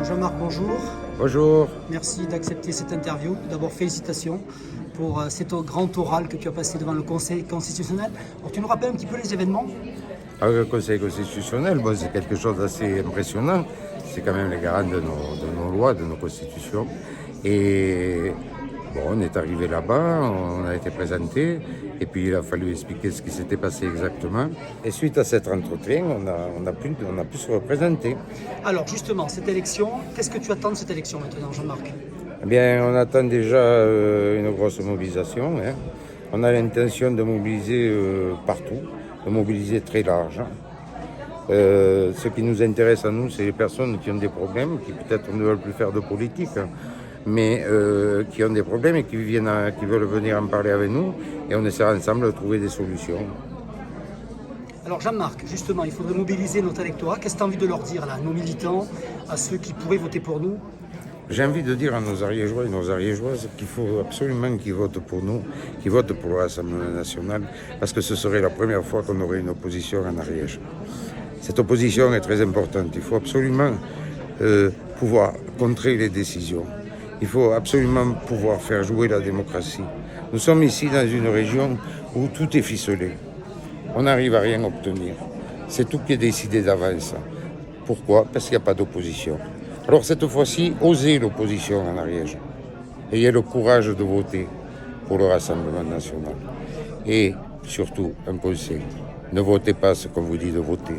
Jean-Marc, bonjour. Bonjour. Merci d'accepter cette interview. D'abord, félicitations pour cet grand oral que tu as passé devant le Conseil constitutionnel. Alors, tu nous rappelles un petit peu les événements? Le Conseil constitutionnel, bon, c'est quelque chose d'assez impressionnant. C'est quand même les garants de nos lois, de nos constitutions. Et bon, on est arrivé là-bas, on a été présenté, et puis il a fallu expliquer ce qui s'était passé exactement. Et suite à cet entretien, on a pu se représenter. Alors justement, cette élection, qu'est-ce que tu attends de cette élection maintenant, Jean-Marc? Eh bien, on attend déjà une grosse mobilisation. Hein. On a l'intention de mobiliser partout, de mobiliser très large. Ce qui nous intéresse à nous, c'est les personnes qui ont des problèmes, qui peut-être ne veulent plus faire de politique, mais qui ont des problèmes et qui veulent venir en parler avec nous, et on essaiera ensemble de trouver des solutions. Alors Jean-Marc, justement, il faudrait mobiliser notre électorat. Qu'est-ce que tu as envie de leur dire, là, à nos militants, à ceux qui pourraient voter pour nous? J'ai envie de dire à nos Ariégeois et nos Ariégeoises qu'il faut absolument qu'ils votent pour nous, qu'ils votent pour le Rassemblement national, parce que ce serait la première fois qu'on aurait une opposition en Ariège. Cette opposition est très importante. Il faut absolument pouvoir contrer les décisions. Il faut absolument pouvoir faire jouer la démocratie. Nous sommes ici dans une région où tout est ficelé. On n'arrive à rien obtenir. C'est tout qui est décidé d'avance. Pourquoi? Parce qu'il n'y a pas d'opposition. Alors cette fois-ci, osez l'opposition en Ariège. Ayez le courage de voter pour le Rassemblement national. Et surtout, un conseil, ne votez pas ce qu'on vous dit de voter.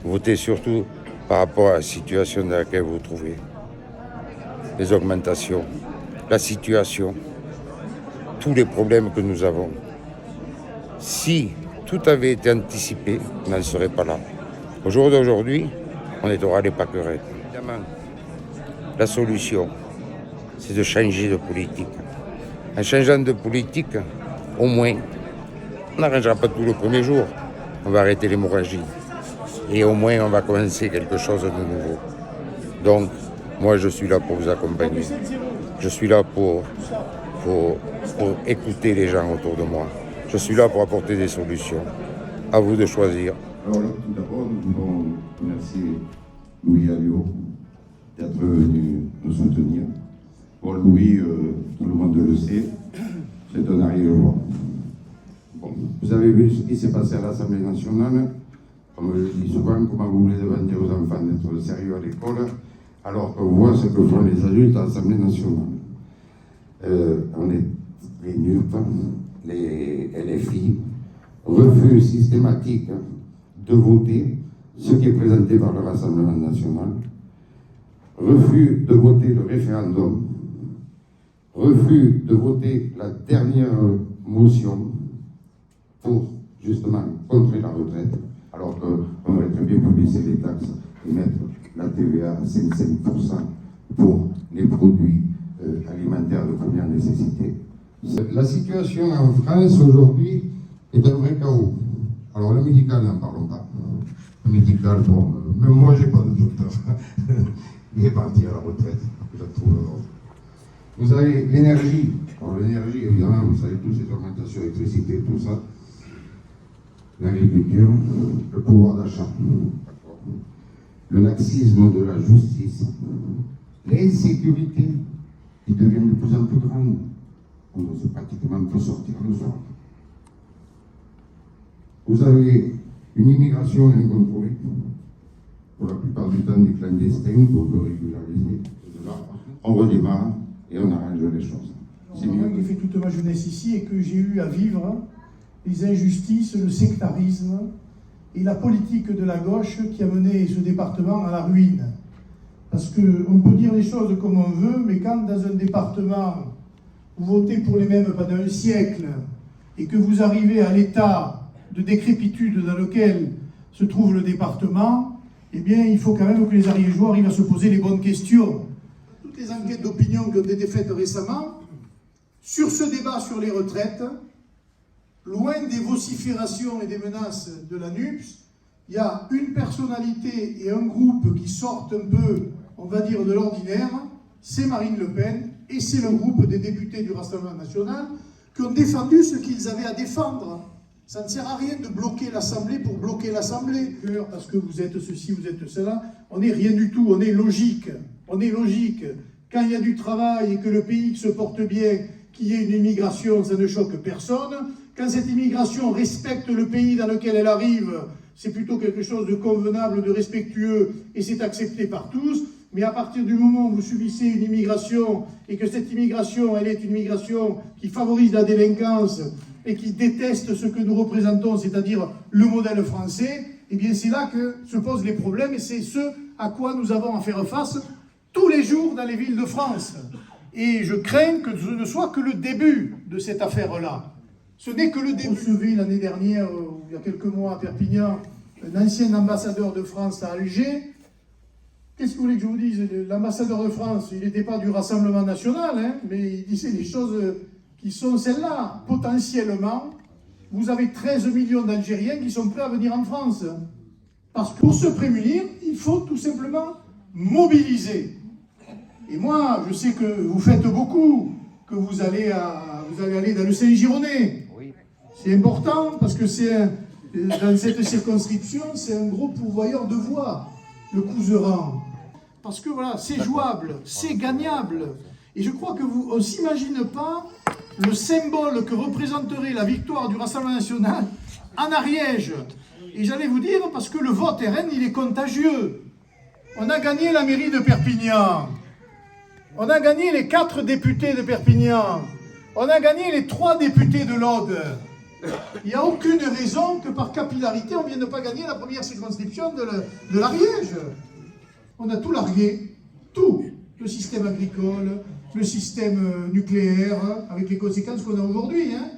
Votez surtout par rapport à la situation dans laquelle vous vous trouvez. Les augmentations, la situation, tous les problèmes que nous avons. Si tout avait été anticipé, on n'en serait pas là. Au jour d'aujourd'hui, on est au ras des pâquerettes. Évidemment, la solution, c'est de changer de politique. En changeant de politique, au moins, on n'arrangera pas tout le premier jour. On va arrêter l'hémorragie. Et au moins, on va commencer quelque chose de nouveau. Donc, moi, je suis là pour vous accompagner. Je suis là pour écouter les gens autour de moi. Je suis là pour apporter des solutions. À vous de choisir. Alors là, tout d'abord, nous voulons remercier Louis Alliot d'être venu nous soutenir. Bon, Louis, tout le monde le sait, c'est un Ariégeois. Bon, vous avez vu ce qui s'est passé à l'Assemblée nationale. Comme je le dis souvent, comment vous voulez demander aux enfants d'être sérieux à l'école, alors qu'on voit ce que font les adultes à l'Assemblée nationale. On est les NUP, les LFI, refus systématique de voter ce qui est présenté par le Rassemblement national, refus de voter le référendum, refus de voter la dernière motion pour justement contrer la retraite, alors qu'on aurait très bien pu baisser les taxes et mettre la TVA à 5% pour les produits alimentaires de première nécessité. La situation en France aujourd'hui est un vrai chaos. Alors le médical, n'en parlons pas. Le médical, bon, même moi j'ai pas de docteur. Il est parti à la retraite, je trouve. Vous avez l'énergie. Alors l'énergie, évidemment, vous savez tous ces augmentations d'électricité, tout ça. L'agriculture, le pouvoir d'achat, le laxisme de la justice, l'insécurité qui devient de plus en plus grande. On ne sait pratiquement plus sortir le soir. Vous avez une immigration incontrôlée, pour la plupart du temps des clandestins, pour le régulariser. On redémarre et on arrange les choses. C'est moi qui ai fait toute ma jeunesse ici et que j'ai eu à vivre les injustices, le sectarisme et la politique de la gauche qui a mené ce département à la ruine. Parce qu'on peut dire les choses comme on veut, mais quand dans un département, vous votez pour les mêmes pendant un siècle et que vous arrivez à l'état de décrépitude dans lequel se trouve le département, eh bien, il faut quand même que les Ariégeois arrivent à se poser les bonnes questions. Toutes les enquêtes d'opinion qui ont été faites récemment, sur ce débat sur les retraites, loin des vociférations et des menaces de la NUPS, il y a une personnalité et un groupe qui sortent un peu, on va dire, de l'ordinaire, c'est Marine Le Pen et c'est le groupe des députés du Rassemblement national. qui ont défendu ce qu'ils avaient à défendre. Ça ne sert à rien de bloquer l'Assemblée pour bloquer l'Assemblée. Parce que vous êtes ceci, vous êtes cela. On n'est rien du tout, on est logique. On est logique. Quand il y a du travail et que le pays se porte bien, qu'il y ait une immigration, ça ne choque personne. Quand cette immigration respecte le pays dans lequel elle arrive, c'est plutôt quelque chose de convenable, de respectueux, et c'est accepté par tous. Mais à partir du moment où vous subissez une immigration, et que cette immigration, elle est une immigration qui favorise la délinquance, et qui déteste ce que nous représentons, c'est-à-dire le modèle français, eh bien c'est là que se posent les problèmes, et c'est ce à quoi nous avons à faire face tous les jours dans les villes de France. Et je crains que ce ne soit que le début de cette affaire-là. Ce n'est que le début. On recevait l'année dernière, il y a quelques mois à Perpignan, un ancien ambassadeur de France à Alger. Qu'est-ce que vous voulez que je vous dise? L'ambassadeur de France, il n'était pas du Rassemblement national, hein, mais il disait des choses qui sont celles-là. Potentiellement, vous avez 13 millions d'Algériens qui sont prêts à venir en France. Parce que pour se prémunir, il faut tout simplement mobiliser. Et moi, je sais que vous faites beaucoup, que vous allez aller dans le Saint-Gironnais. Oui. C'est important parce que dans cette circonscription, c'est un gros pourvoyeur de voix, le Couserans. Parce que voilà, c'est jouable, c'est gagnable. Et je crois qu'on ne s'imagine pas le symbole que représenterait la victoire du Rassemblement national en Ariège. Et j'allais vous dire, parce que le vote RN, il est contagieux. On a gagné la mairie de Perpignan. On a gagné les 4 députés de Perpignan. On a gagné les 3 députés de l'Aude. Il n'y a aucune raison que par capillarité, on ne vienne pas gagner la première circonscription de l'Ariège. On a tout largué. Tout. Le système agricole, le système nucléaire, avec les conséquences qu'on a aujourd'hui. Hein.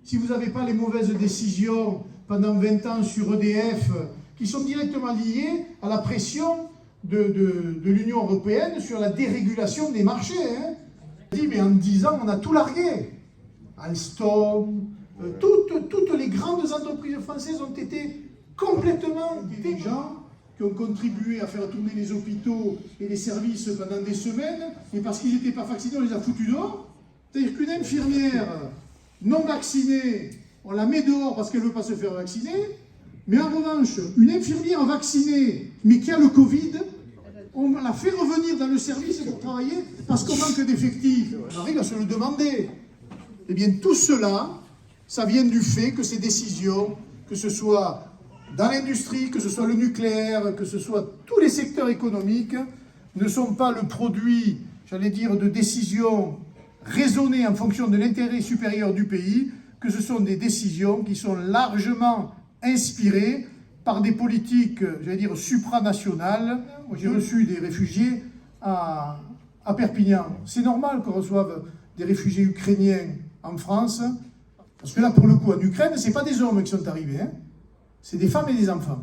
Si vous n'avez pas les mauvaises décisions pendant 20 ans sur EDF, qui sont directement liées à la pression de l'Union européenne sur la dérégulation des marchés. Hein. Mais en 10 ans, on a tout largué. Alstom, toutes les grandes entreprises françaises ont été complètement des gens qui ont contribué à faire tourner les hôpitaux et les services pendant des semaines, et parce qu'ils n'étaient pas vaccinés, on les a foutus dehors. C'est-à-dire qu'une infirmière non vaccinée, on la met dehors parce qu'elle ne veut pas se faire vacciner, mais en revanche, une infirmière vaccinée, mais qui a le Covid, on la fait revenir dans le service pour travailler parce qu'on manque d'effectifs. On arrive à se le demander. Eh bien, tout cela, ça vient du fait que ces décisions, que ce soit dans l'industrie, que ce soit le nucléaire, que ce soit tous les secteurs économiques, ne sont pas le produit, j'allais dire, de décisions raisonnées en fonction de l'intérêt supérieur du pays, que ce sont des décisions qui sont largement inspirées par des politiques, j'allais dire, supranationales. Moi, j'ai reçu des réfugiés à Perpignan. C'est normal qu'on reçoive des réfugiés ukrainiens en France, parce que là, pour le coup, en Ukraine, ce n'est pas des hommes qui sont arrivés, hein. C'est des femmes et des enfants.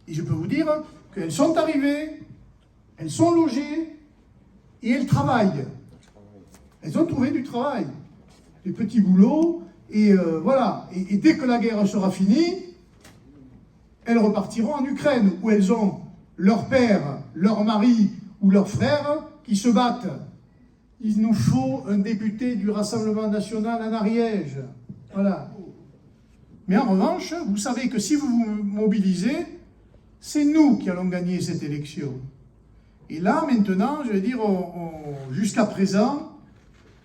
Et je peux vous dire qu'elles sont arrivées, elles sont logées et elles travaillent. Elles ont trouvé du travail, des petits boulots, et voilà. Et dès que la guerre sera finie, elles repartiront en Ukraine, où elles ont leur père, leur mari ou leur frère qui se battent. Il nous faut un député du Rassemblement national en Ariège. Voilà. Mais en revanche, vous savez que si vous vous mobilisez, c'est nous qui allons gagner cette élection. Et là, maintenant, je vais dire, jusqu'à présent,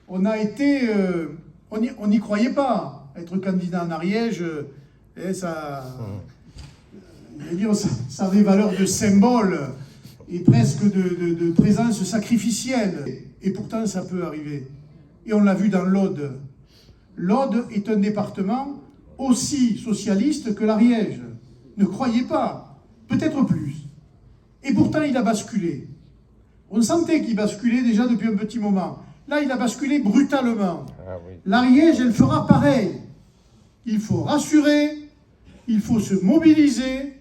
on a été... on n'y croyait pas. Être candidat en Ariège, ça avait valeur de symbole et presque de présence sacrificielle. Et pourtant, ça peut arriver. Et on l'a vu dans l'Aude. L'Aude est un département aussi socialiste que l'Ariège. Ne croyez pas, peut-être plus. Et pourtant, il a basculé. On sentait qu'il basculait déjà depuis un petit moment. Là, il a basculé brutalement. Ah oui. L'Ariège, elle fera pareil. Il faut rassurer, il faut se mobiliser,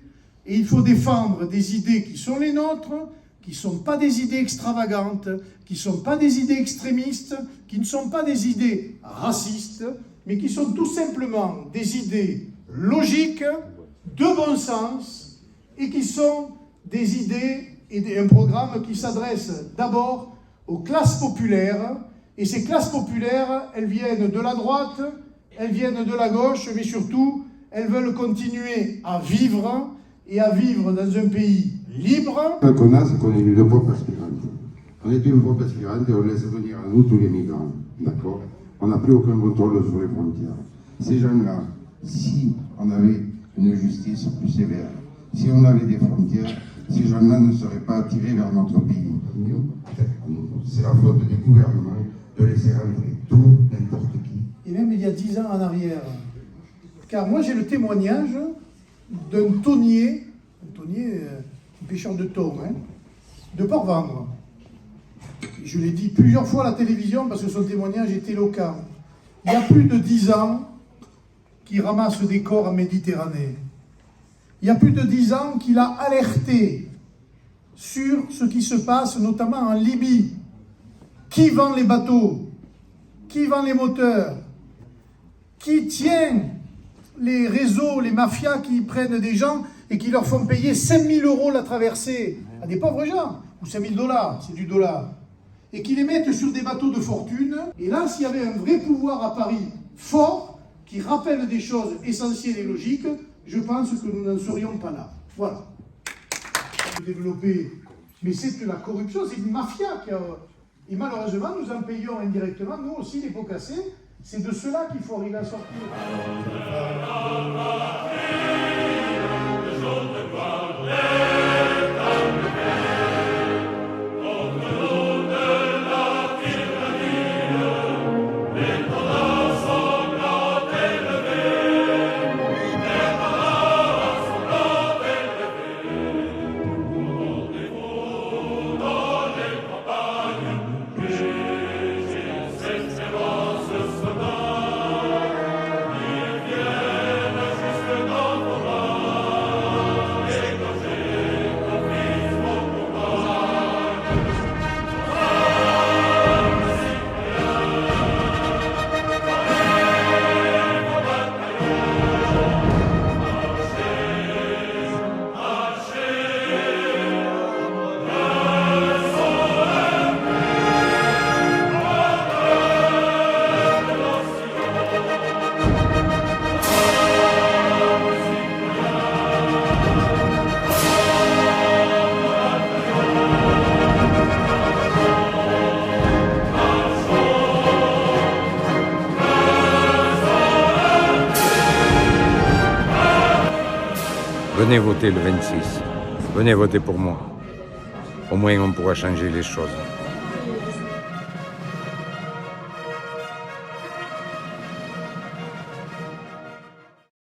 et il faut défendre des idées qui sont les nôtres, qui ne sont pas des idées extravagantes, qui ne sont pas des idées extrémistes, qui ne sont pas des idées racistes, mais qui sont tout simplement des idées logiques, de bon sens, et qui sont des idées et un programme qui s'adresse d'abord aux classes populaires, Et ces classes populaires, elles viennent de la droite, elles viennent de la gauche, mais surtout, elles veulent continuer à vivre et à vivre dans un pays libre. Ce qu'on a, c'est qu'on est une Europe aspirante. On est une Europe aspirante et on laisse venir à nous tous les migrants. D'accord? On n'a plus aucun contrôle sur les frontières. Ces gens-là, si on avait une justice plus sévère, si on avait des frontières, ces gens-là ne seraient pas attirés vers notre pays. C'est la faute des gouvernements de laisser rentrer tout, n'importe qui. Et même il y a 10 ans en arrière. Car moi j'ai le témoignage d'un tonnier, un pêcheur de thon, de Port-Vendre. Je l'ai dit plusieurs fois à la télévision parce que son témoignage est éloquent. Il y a plus de 10 ans qu'il ramasse des corps en Méditerranée. Il y a plus de 10 ans qu'il a alerté sur ce qui se passe, notamment en Libye. Qui vend les bateaux? Qui vend les moteurs? Qui tient les réseaux, les mafias qui prennent des gens et qui leur font payer 5 000 € la traversée à des pauvres gens? Ou 5 000 $, c'est du dollar. Et qui les mettent sur des bateaux de fortune. Et là, s'il y avait un vrai pouvoir à Paris fort, qui rappelle des choses essentielles et logiques, je pense que nous n'en serions pas là. Voilà. Développer, mais c'est que la corruption, c'est une mafia qui a... Et malheureusement, nous en payons indirectement, nous aussi, les pots cassés. C'est de cela qu'il faut arriver à sortir. Venez voter le 26. Venez voter pour moi. Au moins, on pourra changer les choses.